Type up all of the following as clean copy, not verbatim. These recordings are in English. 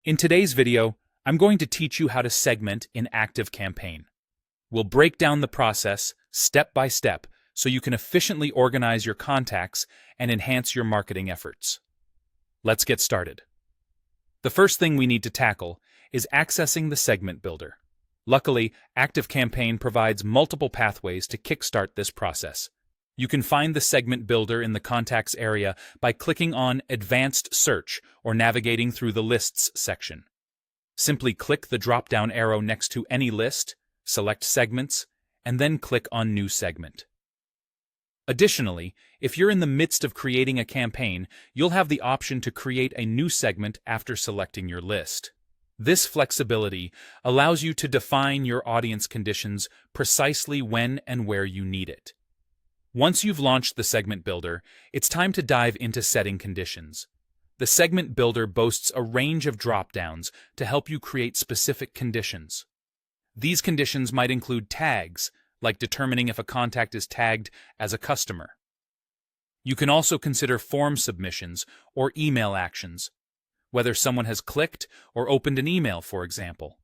In today's video, I'm going to teach you how to segment in ActiveCampaign. We'll break down the process step by step so you can efficiently organize your contacts and enhance your marketing efforts. Let's get started. The first thing we need to tackle is accessing the segment builder. Luckily, ActiveCampaign provides multiple pathways to kickstart this process. You can find the segment builder in the Contacts area by clicking on Advanced Search or navigating through the Lists section. Simply click the drop-down arrow next to any list, select Segments, and then click on New Segment. Additionally, if you're in the midst of creating a campaign, you'll have the option to create a new segment after selecting your list. This flexibility allows you to define your audience conditions precisely when and where you need it. Once you've launched the segment builder, it's time to dive into setting conditions. The segment builder boasts a range of drop-downs to help you create specific conditions. These conditions might include tags, like determining if a contact is tagged as a customer. You can also consider form submissions or email actions, whether someone has clicked or opened an email, for example.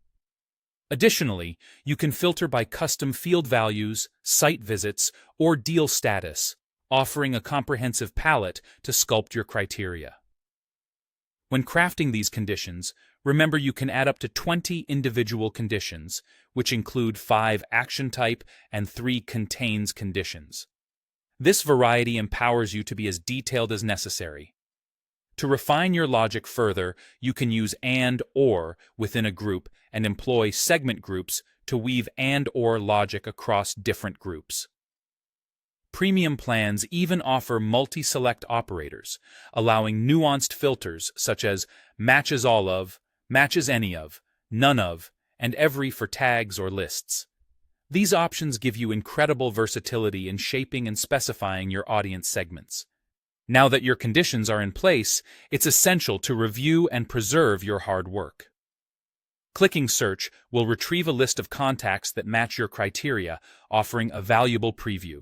Additionally, you can filter by custom field values, site visits, or deal status, offering a comprehensive palette to sculpt your criteria. When crafting these conditions, remember you can add up to 20 individual conditions, which include 5 action type and 3 contains conditions. This variety empowers you to be as detailed as necessary. To refine your logic further, you can use and/or within a group and employ segment groups to weave and/or logic across different groups. Premium plans even offer multi-select operators, allowing nuanced filters such as matches all of, matches any of, none of, and every for tags or lists. These options give you incredible versatility in shaping and specifying your audience segments. Now that your conditions are in place, it's essential to review and preserve your hard work. Clicking Search will retrieve a list of contacts that match your criteria, offering a valuable preview.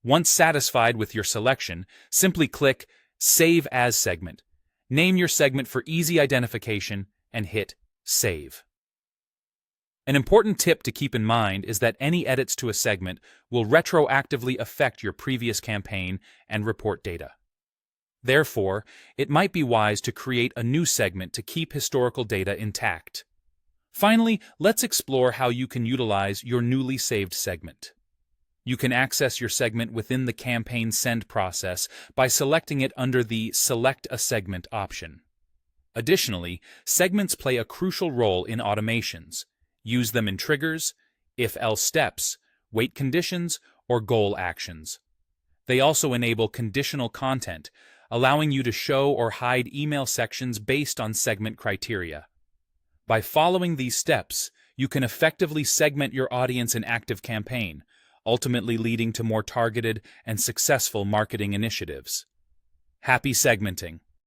Once satisfied with your selection, simply click Save As Segment. Name your segment for easy identification and hit Save. An important tip to keep in mind is that any edits to a segment will retroactively affect your previous campaign and report data. Therefore, it might be wise to create a new segment to keep historical data intact. Finally, let's explore how you can utilize your newly saved segment. You can access your segment within the campaign send process by selecting it under the Select a Segment option. Additionally, segments play a crucial role in automations. Use them in triggers, if-else steps, wait conditions, or goal actions. They also enable conditional content, allowing you to show or hide email sections based on segment criteria. By following these steps, you can effectively segment your audience in ActiveCampaign, ultimately leading to more targeted and successful marketing initiatives. Happy segmenting!